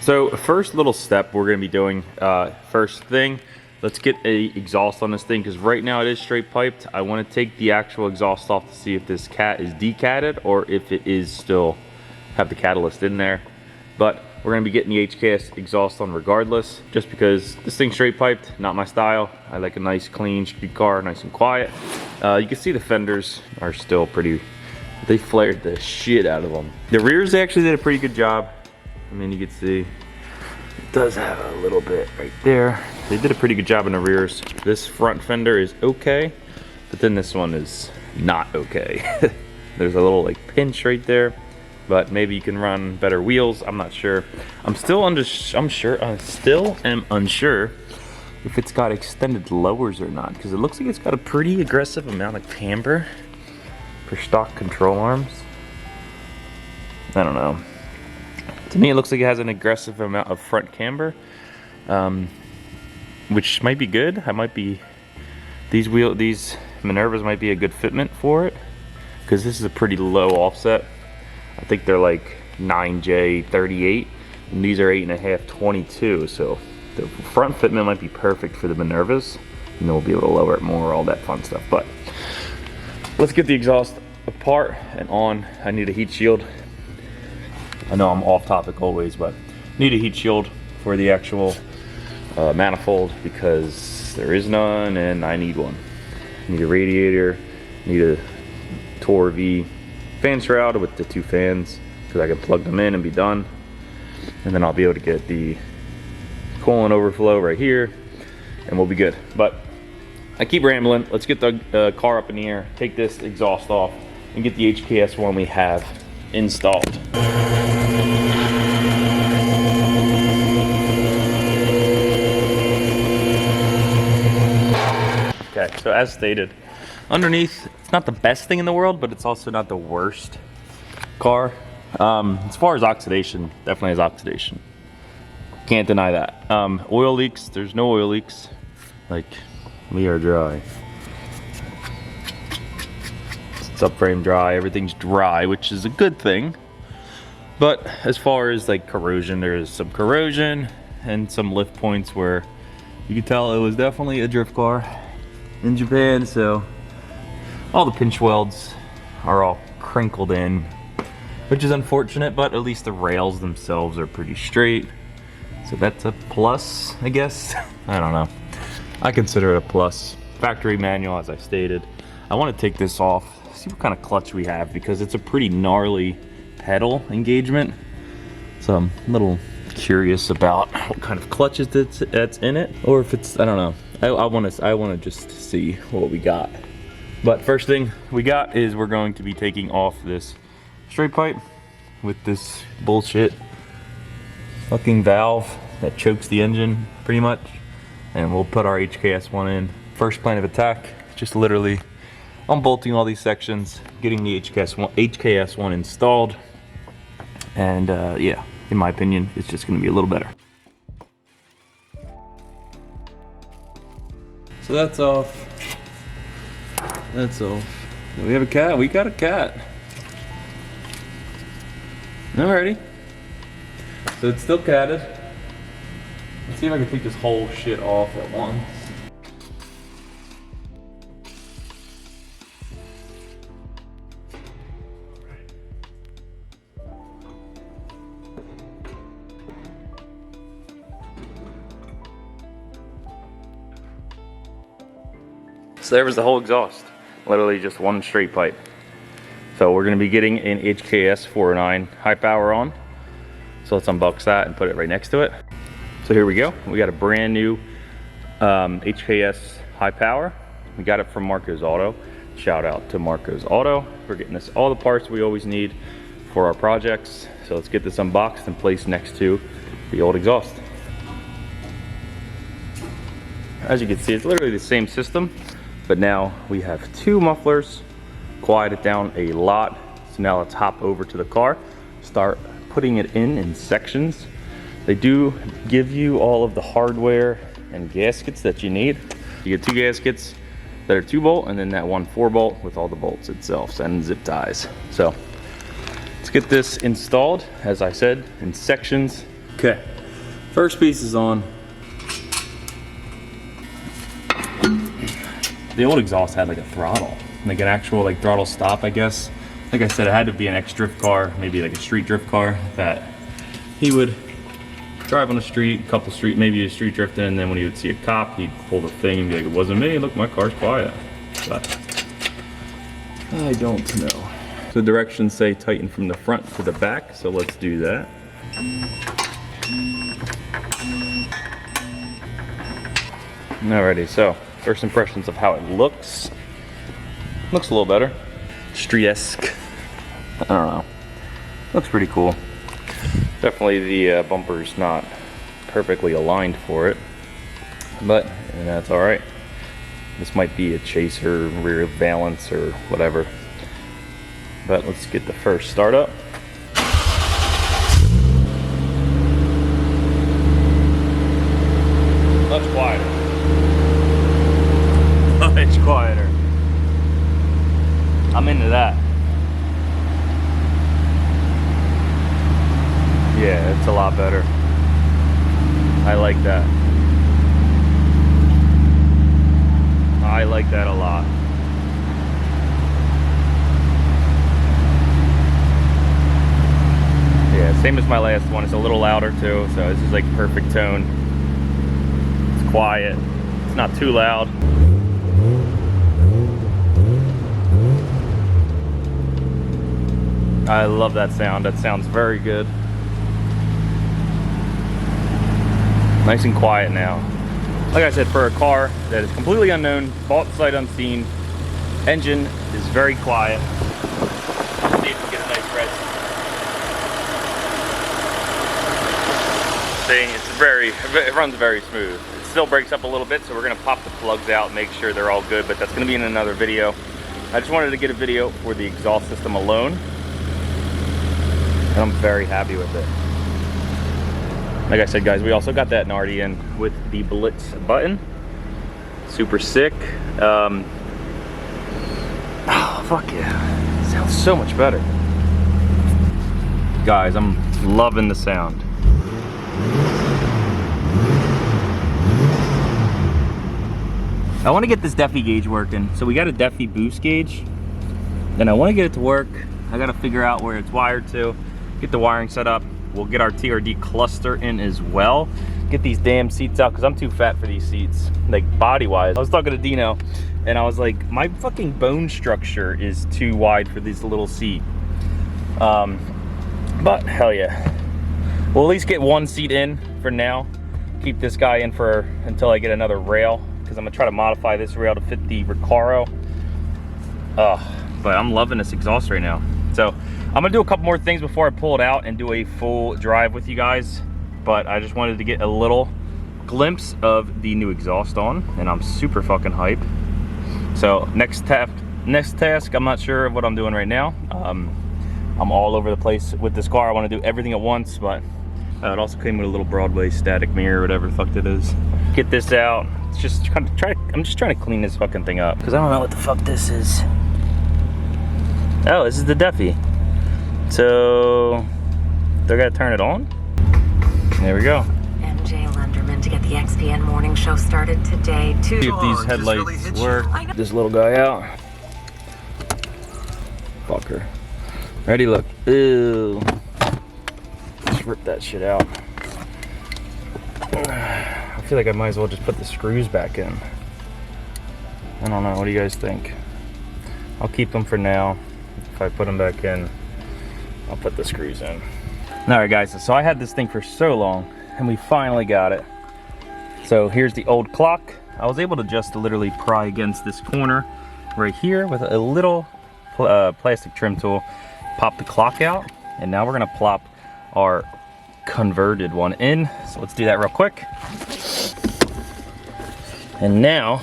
So first little step we're going to be doing, first thing, let's get a exhaust on this thing, because right now it is straight piped. I want to take the actual exhaust off to see if this cat is decatted or if it is still have the catalyst in there. But we're going to be getting the HKS exhaust on regardless, just because this thing's straight piped, not my style. I like a nice clean street car, nice and quiet. You can see the fenders are still pretty, they flared the shit out of them. The rears, they actually did a pretty good job. I mean, you can see it does have a little bit right there. They did a pretty good job in the rears. This front fender is okay, but then this one is not okay. There's a little like pinch right there, but maybe you can run better wheels. I'm not sure. I still am unsure if it's got extended lowers or not, because it looks like it's got a pretty aggressive amount of camber for stock control arms. I don't know. To me, it looks like it has an aggressive amount of front camber, which might be good. These Minervas might be a good fitment for it, because this is a pretty low offset. I think they're like 9J38, and these are 8.5 22. So the front fitment might be perfect for the Minervas, and then we'll be able to lower it more, all that fun stuff. But let's get the exhaust apart and on. I need a heat shield. I know I'm off topic always, but need a heat shield for the actual manifold, because there is none and I need one. Need a radiator, need a Tor V fan shroud with the 2 fans, because I can plug them in and be done. And then I'll be able to get the coolant overflow right here and we'll be good. But I keep rambling. Let's get the car up in the air, take this exhaust off, and get the HKS one we have installed. Okay, so as stated, underneath, it's not the best thing in the world, but it's also not the worst car. As far as oxidation, definitely has oxidation. Can't deny that. Oil leaks, there's no oil leaks. Like, we are dry. Subframe dry, everything's dry, which is a good thing. But as far as like corrosion, there is some corrosion and some lift points where you can tell it was definitely a drift car in Japan. So all the pinch welds are all crinkled in, which is unfortunate, but at least the rails themselves are pretty straight. So that's a plus, I guess. I don't know. I consider it a plus. Factory manual, as I stated. I want to take this off, see what kind of clutch we have, because it's a pretty gnarly pedal engagement. So I'm a little curious about what kind of clutches that's in it, or if it's, I don't know. I want to just see what we got. But first thing we got is we're going to be taking off this straight pipe with this bullshit fucking valve that chokes the engine pretty much, and we'll put our HKS one in. First plan of attack, just literally unbolting all these sections, getting the HKS one installed, and yeah, in my opinion, it's just going to be a little better. So that's off. That's off. We have a cat. We got a cat. Alrighty. So it's still catted. Let's see if I can take this whole shit off at once. So there was the whole exhaust, literally just one straight pipe. So we're going to be getting an HKS 409 high power on. So let's unbox that and put it right next to it. So here we go. We got a brand new HKS high power. We got it from Marco's Auto. Shout out to Marco's Auto for getting us all the parts we always need for our projects. So let's get this unboxed and placed next to the old exhaust. As you can see, it's literally the same system, but now we have 2 mufflers, quiet it down a lot. So now let's hop over to the car, start putting it in sections. They do give you all of the hardware and gaskets that you need. You get 2 gaskets that are 2-bolt, and then that one 4-bolt with all the bolts itself and zip ties. So let's get this installed, as I said, in sections. Okay, first piece is on. The old exhaust had like a throttle, like an actual like throttle stop, I guess. Like I said, it had to be an ex-drift car, maybe like a street drift car that he would drive on the street, couple street, maybe a street drifting, and then when he would see a cop, he'd pull the thing and be like, it wasn't me, look, my car's quiet. But I don't know. The directions say tighten from the front to the back, so let's do that. Alrighty, so first impressions of how it looks. Looks a little better. Street-esque. I don't know. Looks pretty cool. Definitely the bumper's not perfectly aligned for it, but that's alright. This might be a chaser, rear valance, or whatever. But let's get the first start up. Much quieter. Much quieter. I'm into that. Yeah, it's a lot better. I like that. I like that a lot. Yeah, same as my last one. It's a little louder too, so this is like perfect tone. It's quiet. It's not too loud. I love that sound. That sounds very good. Nice and quiet now. Like I said, for a car that is completely unknown, bought sight unseen, engine is very quiet. Let's see if we get a nice red. See, it runs very smooth. It still breaks up a little bit, so we're gonna pop the plugs out, make sure they're all good, but that's gonna be in another video. I just wanted to get a video for the exhaust system alone, and I'm very happy with it. Like I said, guys, we also got that Nardi in with the Blitz button. Super sick. Oh, fuck yeah. Sounds so much better. Guys, I'm loving the sound. I want to get this Defi gauge working. So we got a Defi boost gauge, and I want to get it to work. I got to figure out where it's wired to, get the wiring set up. We'll get our TRD cluster in as well. Get these damn seats out, because I'm too fat for these seats, like body-wise. I was talking to Dino, and I was like, my fucking bone structure is too wide for this little seat. But hell yeah. We'll at least get one seat in for now. Keep this guy in for until I get another rail, because I'm gonna try to modify this rail to fit the Recaro. But I'm loving this exhaust right now. So I'm gonna do a couple more things before I pull it out and do a full drive with you guys. But I just wanted to get a little glimpse of the new exhaust on, and I'm super fucking hype. So next task, I'm not sure of what I'm doing right now. I'm all over the place with this car. I want to do everything at once, but it also came with a little Broadway static mirror, whatever the fuck it is. Get this out. It's just I'm just trying to clean this fucking thing up, because I don't know what the fuck this is. Oh, this is the Defi. So, do I gotta turn it on? There we go. MJ Lunderman to get the XPN morning show started today. See if these headlights work. This little guy out. Fucker. Ready? Look. Ew. Just rip that shit out. I feel like I might as well just put the screws back in. I don't know. What do you guys think? I'll keep them for now. If I put them back in, I'll put the screws in. Alright guys, so I had this thing for so long, and we finally got it. So here's the old clock. I was able to just literally pry against this corner right here with a little plastic trim tool, pop the clock out, and now we're gonna plop our converted one in. So let's do that real quick. And now,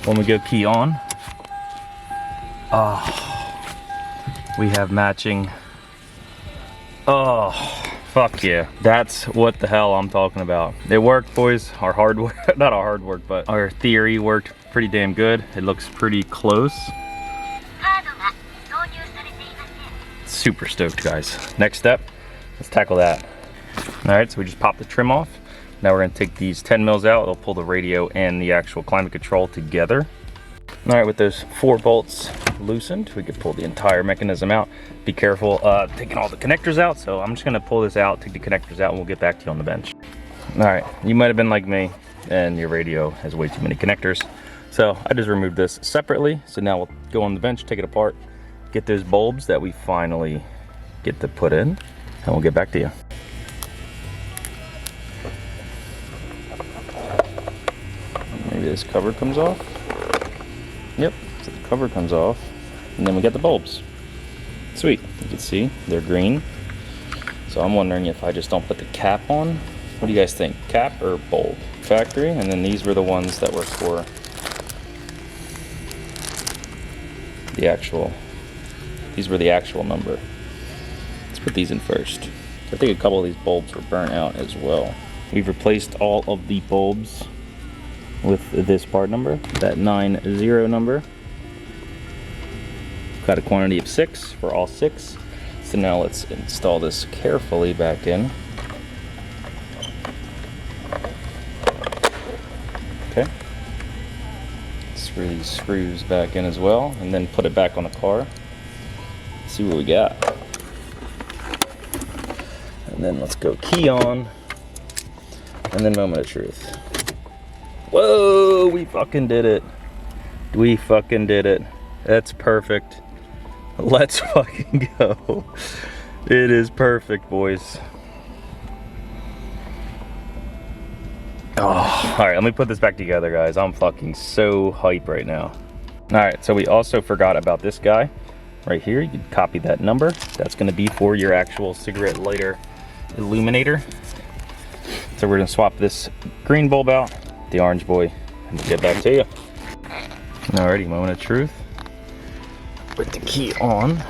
when we go key on, we have matching. Oh, fuck yeah. That's what the hell I'm talking about. It worked, boys. Our hard work, not our hard work, but our theory worked pretty damn good. It looks pretty close. Super stoked, guys. Next step, let's tackle that. All right, so we just popped the trim off. Now we're gonna take these 10 mils out. It'll pull the radio and the actual climate control together. All right, with those 4 bolts loosened, we could pull the entire mechanism out. Be careful taking all the connectors out. So I'm just gonna pull this out, take the connectors out, and we'll get back to you on the bench. All right, you might've been like me and your radio has way too many connectors. So I just removed this separately. So now we'll go on the bench, take it apart, get those bulbs that we finally get to put in, and we'll get back to you. Maybe this cover comes off. Yep, so the cover comes off, and then we get the bulbs. Sweet, you can see they're green. So I'm wondering if I just don't put the cap on. What do you guys think, cap or bulb? Factory, and then these were the ones that were for the actual, these were the actual number. Let's put these in first. I think a couple of these bulbs were burnt out as well. We've replaced all of the bulbs with this part number, that 90 number. Got a quantity of 6 for all 6. So now let's install this carefully back in. Okay. Screw these screws back in as well, and then put it back on the car. See what we got. And then let's go key on, and then moment of truth. Whoa, we fucking did it. We fucking did it. That's perfect. Let's fucking go. It is perfect, boys. Oh, all right, let me put this back together, guys. I'm fucking so hype right now. All right, so we also forgot about this guy right here. You can copy that number. That's gonna be for your actual cigarette lighter illuminator. So we're gonna swap this green bulb out, the orange boy, and we'll get back to you. Alrighty, moment of truth. Put the key on.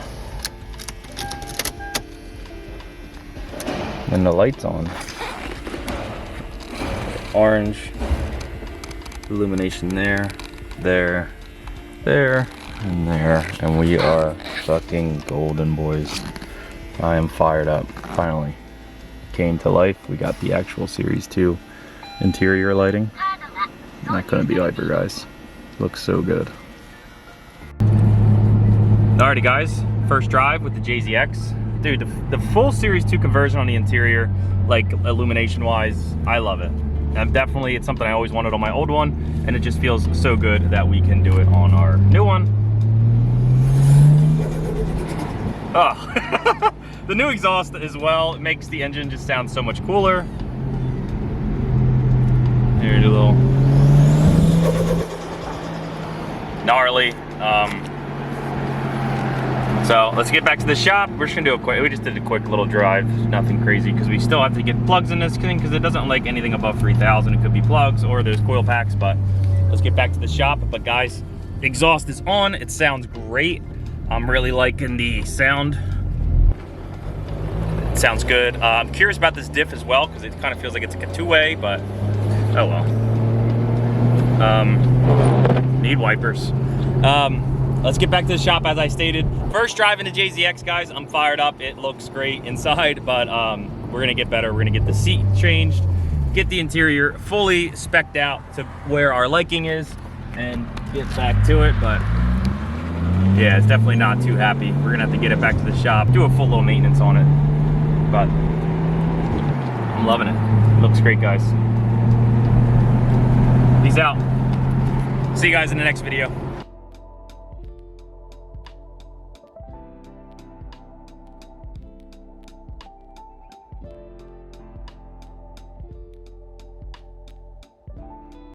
And the light's on. Orange. Illumination there, there, there, and there. And we are fucking golden, boys. I am fired up. Finally came to life. We got the actual Series 2 interior lighting. And that couldn't be hyper, guys. Looks so good. Alrighty, guys, first drive with the JZX. Dude, the full Series 2 conversion on the interior, like illumination wise, I love it. And definitely, it's something I always wanted on my old one, and it just feels so good that we can do it on our new one. Oh, the new exhaust as well, it makes the engine just sound so much cooler. Here's a little gnarly. So let's get back to the shop. We're just gonna do a quick, we just did a quick little drive, nothing crazy, because we still have to get plugs in this thing, because it doesn't like anything above 3,000. It could be plugs or there's coil packs, but let's get back to the shop. But guys, exhaust is on, it sounds great. I'm really liking the sound. It sounds good. I'm curious about this diff as well, because it kind of feels like it's like a two-way, but oh well. Need wipers. Let's get back to the shop as I stated. First drive into JZX, guys. I'm fired up. It looks great inside, but we're gonna get better. We're gonna get the seat changed, get the interior fully spec'd out to where our liking is, and get back to it. But yeah, it's definitely not too happy. We're gonna have to get it back to the shop, do a full little maintenance on it. But I'm loving it. It looks great, guys. Peace out. See you guys in the next video.